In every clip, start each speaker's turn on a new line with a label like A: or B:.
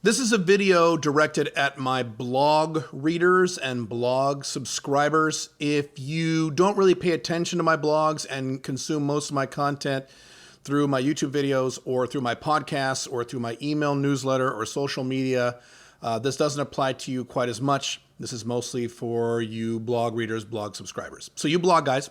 A: This is a video directed at my blog readers and blog subscribers. If you don't really pay attention to my blogs and consume most of my content through my YouTube videos or through my podcasts or through my email newsletter or social media, this doesn't apply to you quite as much. This is mostly for you blog readers, blog subscribers. So you blog guys,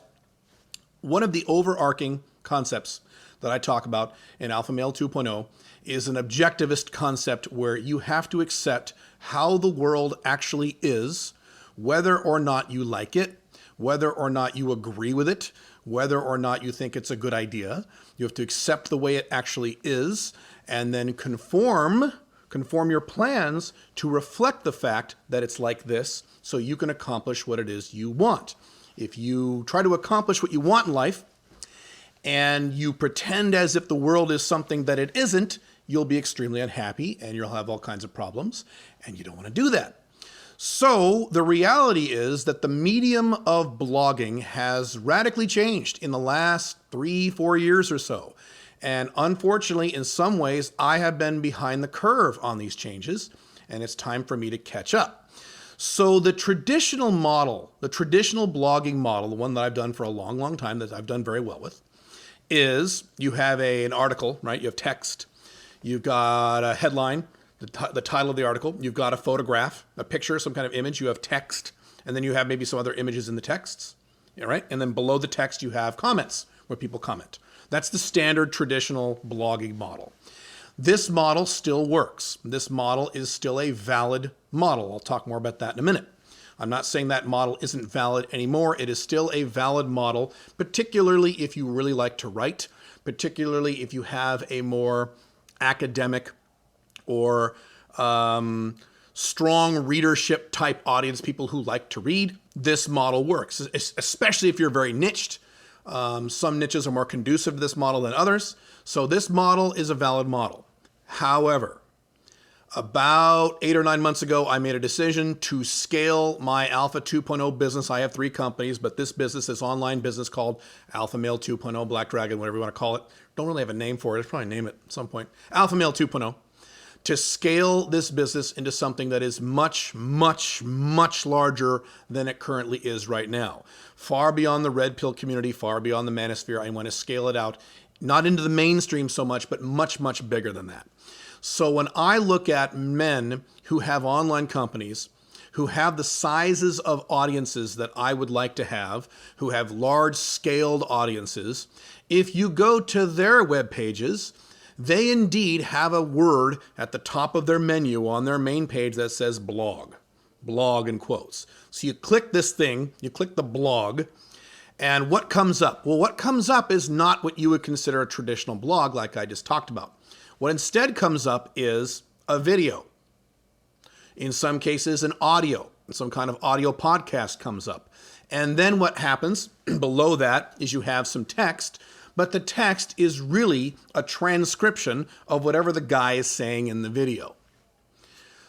A: one of the overarching concepts that I talk about in Alpha Male 2.0 is an objectivist concept where you have to accept how the world actually is, whether or not you like it, whether or not you agree with it, whether or not you think it's a good idea. You have to accept the way it actually is and then conform your plans to reflect the fact that it's like this so you can accomplish what it is you want. If you try to accomplish what you want in life and you pretend as if the world is something that it isn't, you'll be extremely unhappy and you'll have all kinds of problems, and you don't want to do that. So the reality is that the medium of blogging has radically changed in the last 3-4 years or so. And unfortunately, in some ways, I have been behind the curve on these changes, and it's time for me to catch up. So the traditional model, the traditional blogging model, the one that I've done for a long, long time, that I've done very well with, is you have an article, right? You have text. You've got a headline, the title of the article. You've got a photograph, a picture, some kind of image. You have text, and then you have maybe some other images in the texts, all right? And then below the text, you have comments where people comment. That's the standard traditional blogging model. This model still works. This model is still a valid model. I'll talk more about that in a minute. I'm not saying that model isn't valid anymore. It is still a valid model, particularly if you really like to write, particularly if you have a more academic or strong readership type audience, people who like to read. This model works, especially if you're very niched. Some niches are more conducive to this model than others. So this model is a valid model. However, about 8 or 9 months ago, I made a decision to scale my Alpha 2.0 business. I have 3 companies, but this business, this online business called Alpha Male 2.0, Black Dragon, whatever you want to call it. Don't really have a name for it. I'll probably name it at some point. Alpha Male 2.0. To scale this business into something that is much, much, much larger than it currently is right now. Far beyond the red pill community, far beyond the manosphere. I want to scale it out, not into the mainstream so much, but much, much bigger than that. So when I look at men who have online companies, who have the sizes of audiences that I would like to have, who have large scaled audiences, if you go to their web pages, they indeed have a word at the top of their menu on their main page that says blog, blog in quotes. So you click this thing, you click the blog, and what comes up? Well, what comes up is not what you would consider a traditional blog like I just talked about. What instead comes up is a video. In some cases, an audio, some kind of audio podcast comes up. And then what happens below that is you have some text, but the text is really a transcription of whatever the guy is saying in the video.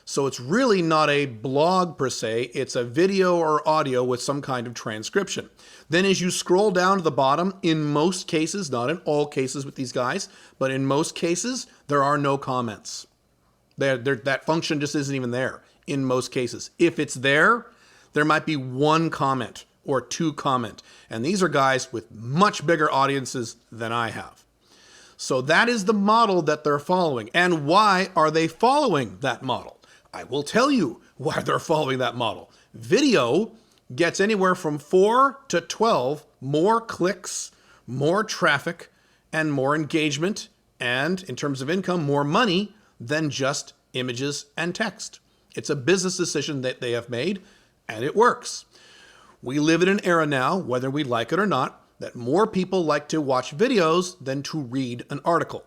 A: So it's really not a blog per se, it's a video or audio with some kind of transcription. Then as you scroll down to the bottom, in most cases, not in all cases with these guys, but in most cases, there are no comments. That function just isn't even there in most cases. If it's there, there might be 1 comment or 2 comment. And these are guys with much bigger audiences than I have. So that is the model that they're following. And why are they following that model? I will tell you why they're following that model. Video gets anywhere from 4 to 12 more clicks, more traffic, and more engagement, and in terms of income, more money than just images and text. It's a business decision that they have made, and it works. We live in an era now, whether we like it or not, that more people like to watch videos than to read an article.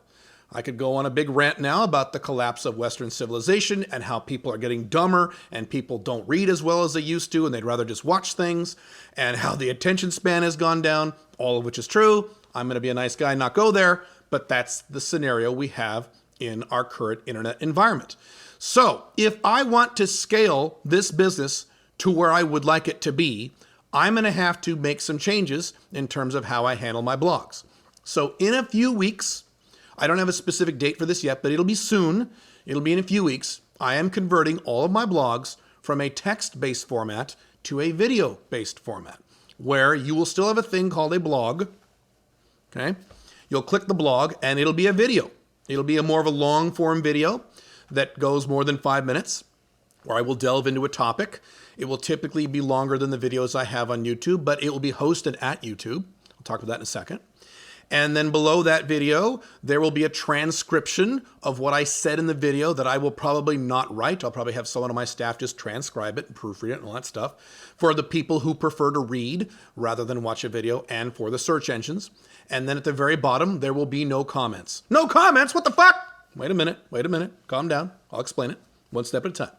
A: I could go on a big rant now about the collapse of Western civilization and how people are getting dumber and people don't read as well as they used to and they'd rather just watch things, and how the attention span has gone down, all of which is true. I'm going to be a nice guy and not go there, but that's the scenario we have in our current internet environment. So if I want to scale this business to where I would like it to be, I'm going to have to make some changes in terms of how I handle my blogs. So in a few weeks, I don't have a specific date for this yet, but it'll be soon. It'll be in a few weeks. I am converting all of my blogs from a text-based format to a video-based format, where you will still have a thing called a blog. Okay? You'll click the blog and it'll be a video. It'll be a more of a long form video that goes more than 5 minutes, where I will delve into a topic. It will typically be longer than the videos I have on YouTube, but it will be hosted at YouTube. I'll talk about that in a second. And then below that video, there will be a transcription of what I said in the video that I will probably not write. I'll probably have someone on my staff just transcribe it and proofread it and all that stuff for the people who prefer to read rather than watch a video, and for the search engines. And then at the very bottom, there will be no comments. No comments? What the fuck? Wait a minute. Calm down. I'll explain it one step at a time.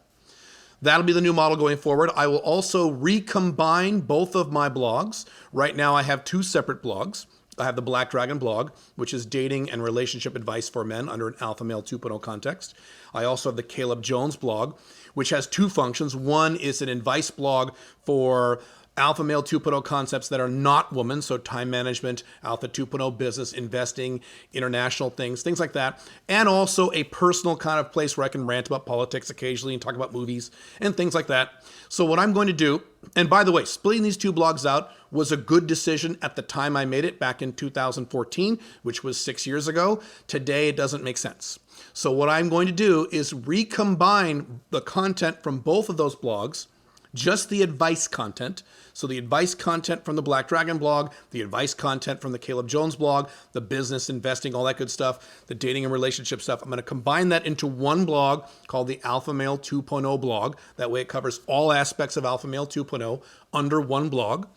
A: That'll be the new model going forward. I will also recombine both of my blogs. Right now I have 2 separate blogs. I have the Black Dragon blog, which is dating and relationship advice for men under an Alpha Male 2.0 context. I also have the Caleb Jones blog, which has 2 functions. One is an advice blog for Alpha Male 2.0 concepts that are not women, so time management, Alpha 2.0 business, investing, international things like that. And also a personal kind of place where I can rant about politics occasionally and talk about movies and things like that. So what I'm going to do, and by the way, splitting these 2 blogs out was a good decision at the time I made it back in 2014, which was 6 years ago. Today, it doesn't make sense. So what I'm going to do is recombine the content from both of those blogs, just the advice content. So the advice content from the Black Dragon blog, the advice content from the Caleb Jones blog, the business, investing, all that good stuff, the dating and relationship stuff. I'm going to combine that into one blog called the Alpha Male 2.0 blog. That way it covers all aspects of Alpha Male 2.0 under one blog.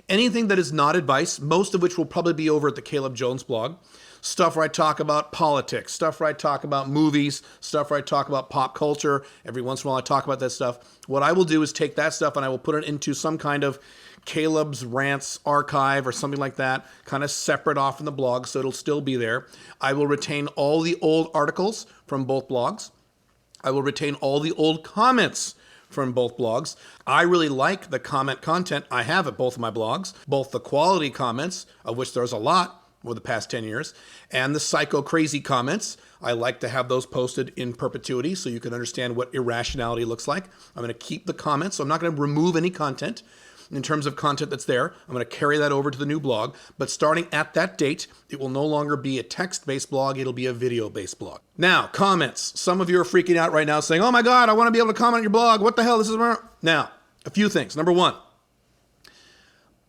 A: Anything that is not advice, most of which will probably be over at the Caleb Jones blog. Stuff where I talk about politics, stuff where I talk about movies, stuff where I talk about pop culture. Every once in a while I talk about that stuff. What I will do is take that stuff and I will put it into some kind of Caleb's Rants archive or something like that, kind of separate off in the blog, so it'll still be there. I will retain all the old articles from both blogs. I will retain all the old comments from both blogs. I really like the comment content I have at both of my blogs, both the quality comments, of which there's a lot over the past 10 years, and the psycho crazy comments. I like to have those posted in perpetuity so you can understand what irrationality looks like. I'm going to keep the comments, so I'm not going to remove any content. In terms of content that's there, I'm going to carry that over to the new blog, but starting at that date, it will no longer be a text-based blog, it'll be a video-based blog. Now, comments. Some of you are freaking out right now saying, oh my God, I want to be able to comment on your blog. What the hell? This is... Now, a few things. Number one,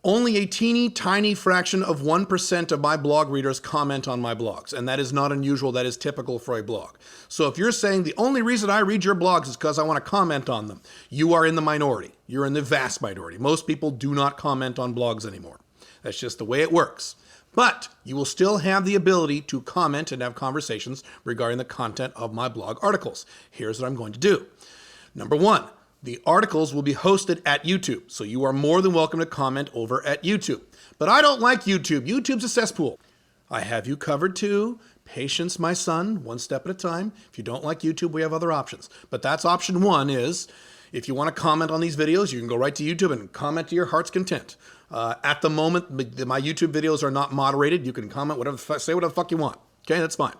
A: only a teeny tiny fraction of 1% of my blog readers comment on my blogs, and that is not unusual. That is typical for a blog. So if you're saying the only reason I read your blogs is because I want to comment on them, you are in the minority. You're in the vast minority. Most people do not comment on blogs anymore. That's just the way it works. But you will still have the ability to comment and have conversations regarding the content of my blog articles. Here's what I'm going to do. Number one, the articles will be hosted at YouTube, so you are more than welcome to comment over at YouTube. But I don't like YouTube. YouTube's a cesspool. I have you covered too. Patience, my son, one step at a time. If you don't like YouTube, we have other options. But that's option one is, if you want to comment on these videos, you can go right to YouTube and comment to your heart's content. At the moment, my YouTube videos are not moderated. You can comment say whatever the fuck you want. Okay, that's fine.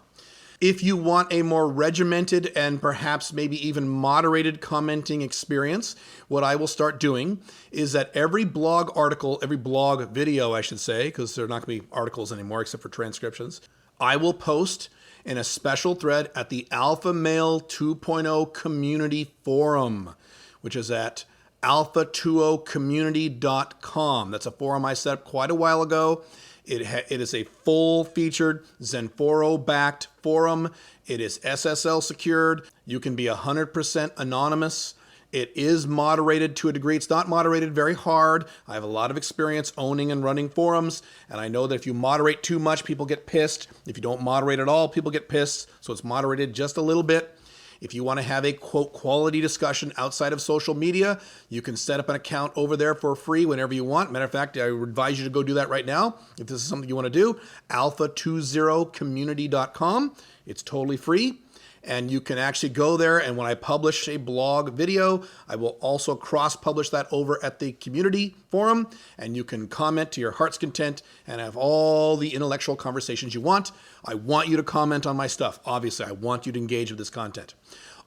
A: If you want a more regimented and perhaps maybe even moderated commenting experience, what I will start doing is that every blog article, every blog video, I should say, because they're not going to be articles anymore except for transcriptions, I will post in a special thread at the Alpha Male 2.0 Community Forum, which is at alpha20community.com. That's a forum I set up quite a while ago. It is a full-featured Zenforo-backed forum. It is SSL secured. You can be 100% anonymous. It is moderated to a degree. It's not moderated very hard. I have a lot of experience owning and running forums, and I know that if you moderate too much, people get pissed. If you don't moderate at all, people get pissed. So it's moderated just a little bit. If you want to have a, quote, quality discussion outside of social media, you can set up an account over there for free whenever you want. Matter of fact, I would advise you to go do that right now. If this is something you want to do, alpha20community.com. It's totally free. And you can actually go there, and when I publish a blog video, I will also cross-publish that over at the community forum, and you can comment to your heart's content and have all the intellectual conversations you want. I want you to comment on my stuff. Obviously, I want you to engage with this content.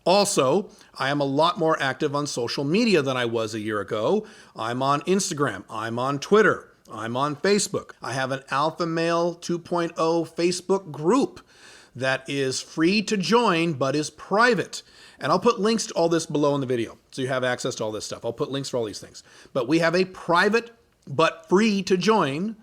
A: Also, I am a lot more active on social media than I was a year ago. I'm on Instagram. I'm on Twitter. I'm on Facebook. I have an Alpha Male 2.0 Facebook group that is free to join but is private. And I'll put links to all this below in the video so you have access to all this stuff. I'll put links for all these things. But we have a private but free to join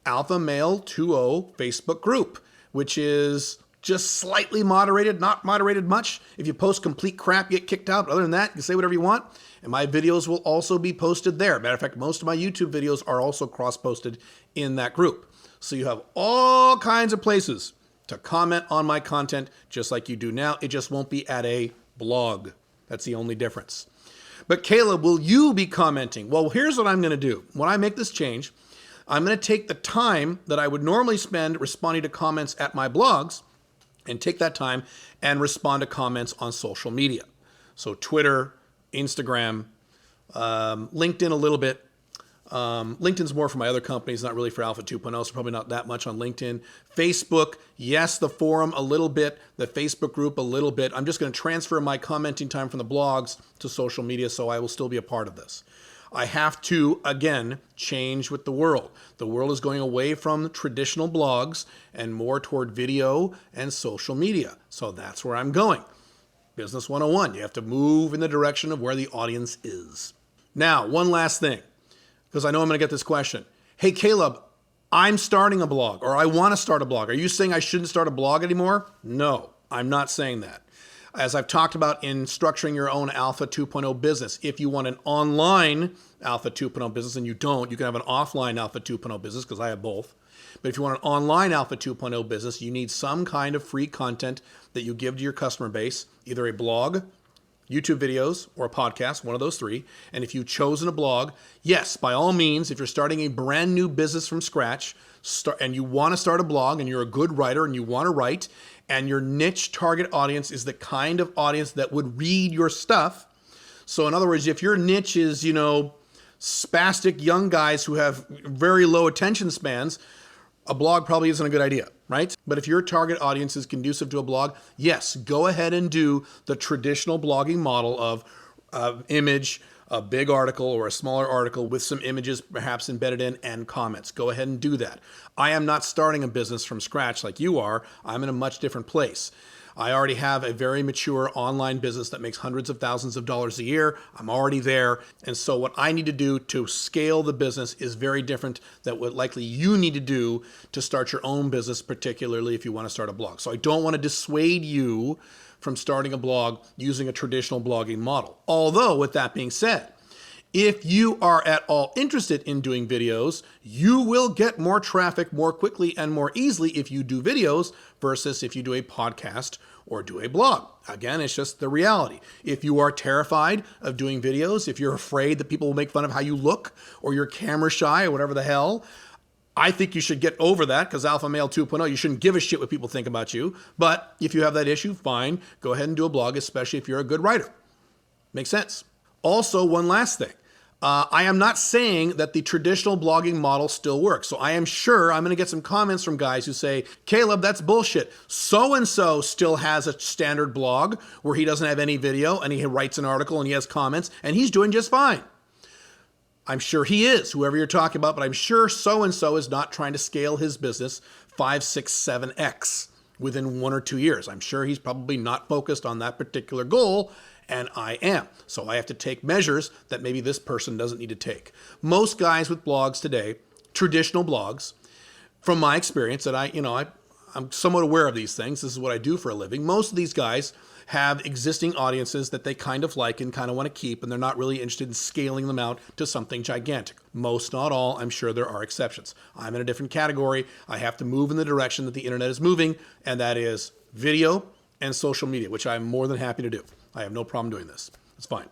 A: Alpha Male 2.0 Facebook group, which is just slightly moderated, not moderated much. If you post complete crap, you get kicked out. But other than that, you can say whatever you want. And my videos will also be posted there. Matter of fact, most of my YouTube videos are also cross-posted in that group. So you have all kinds of places to comment on my content, just like you do now. It just won't be at a blog. That's the only difference. But Caleb, will you be commenting? Well, here's what I'm going to do. When I make this change, I'm going to take the time that I would normally spend responding to comments at my blogs and take that time and respond to comments on social media. So Twitter, Instagram, LinkedIn a little bit. LinkedIn's more for my other companies, not really for Alpha 2.0, so probably not that much on LinkedIn. Facebook, yes, the forum a little bit, the Facebook group a little bit. I'm just going to transfer my commenting time from the blogs to social media, so I will still be a part of this. I have to, again, change with the world. The world is going away from traditional blogs and more toward video and social media. So that's where I'm going. Business 101, you have to move in the direction of where the audience is. Now, one last thing, because I know I'm going to get this question. Hey, Caleb, I'm starting a blog, or I want to start a blog. Are you saying I shouldn't start a blog anymore? No, I'm not saying that. As I've talked about in structuring your own Alpha 2.0 business, if you want an online Alpha 2.0 business and you don't, you can have an offline Alpha 2.0 business because I have both. But if you want an online Alpha 2.0 business, you need some kind of free content that you give to your customer base, either a blog, YouTube videos, or a podcast, one of those three. And if you've chosen a blog, yes, by all means, if you're starting a brand new business from scratch and you want to start a blog and you're a good writer and you want to write, and your niche target audience is the kind of audience that would read your stuff. So in other words, if your niche is, spastic young guys who have very low attention spans, a blog probably isn't a good idea, right? But if your target audience is conducive to a blog, yes, go ahead and do the traditional blogging model of image, a big article or a smaller article with some images perhaps embedded in and comments. Go ahead and do that. I am not starting a business from scratch like you are. I'm in a much different place. I already have a very mature online business that makes hundreds of thousands of dollars a year. I'm already there. And so what I need to do to scale the business is very different than what likely you need to do to start your own business, particularly if you want to start a blog. So I don't want to dissuade you from starting a blog using a traditional blogging model. Although, with that being said, if you are at all interested in doing videos, you will get more traffic more quickly and more easily if you do videos versus if you do a podcast or do a blog. Again, it's just the reality. If you are terrified of doing videos, if you're afraid that people will make fun of how you look, or you're camera shy or whatever the hell, I think you should get over that, because Alpha Male 2.0, you shouldn't give a shit what people think about you. But if you have that issue, fine, go ahead and do a blog, especially if you're a good writer. Makes sense. Also, one last thing. I am not saying that the traditional blogging model still works. So I am sure I'm going to get some comments from guys who say, Caleb, that's bullshit. So-and-so still has a standard blog where he doesn't have any video and he writes an article and he has comments and he's doing just fine. I'm sure he is, whoever you're talking about, but I'm sure so-and-so is not trying to scale his business 5, 6, 7x within 1 or 2 years. I'm sure he's probably not focused on that particular goal, and I am. So I have to take measures that maybe this person doesn't need to take. Most guys with blogs today, traditional blogs, from my experience, that I'm somewhat aware of these things. This is what I do for a living. Most of these guys have existing audiences that they kind of like and kind of want to keep, and they're not really interested in scaling them out to something gigantic. Most, not all, I'm sure there are exceptions. I'm in a different category. I have to move in the direction that the internet is moving, and that is video and social media, which I'm more than happy to do. I have no problem doing this. It's fine.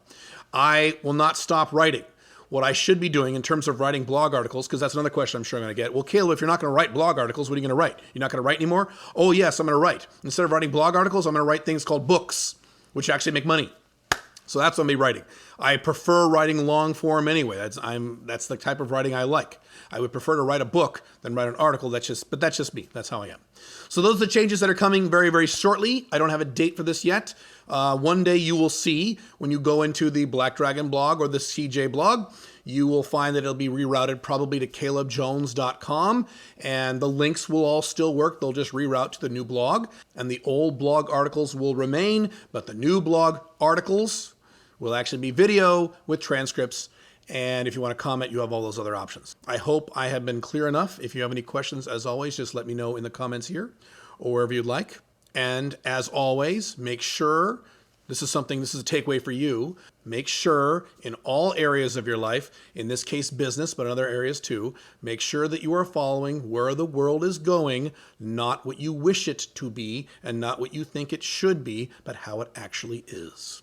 A: I will not stop writing. What I should be doing in terms of writing blog articles, because that's another question I'm sure I'm going to get. Well, Caleb, if you're not going to write blog articles, what are you going to write? You're not going to write anymore? Oh, yes, I'm going to write. Instead of writing blog articles, I'm going to write things called books, which actually make money. So that's what I'm be writing. I prefer writing long form anyway. That's the type of writing I like. I would prefer to write a book than write an article. But that's just me. That's how I am. So those are the changes that are coming very, very shortly. I don't have a date for this yet. One day you will see when you go into the Black Dragon blog or the CJ blog, you will find that it'll be rerouted probably to calebjones.com, and the links will all still work. They'll just reroute to the new blog, and the old blog articles will remain, but the new blog articles will actually be video with transcripts. And if you want to comment, you have all those other options. I hope I have been clear enough. If you have any questions, as always, just let me know in the comments here or wherever you'd like. And as always, make sure, this is a takeaway for you, make sure in all areas of your life, in this case business, but in other areas too, make sure that you are following where the world is going, not what you wish it to be and not what you think it should be, but how it actually is.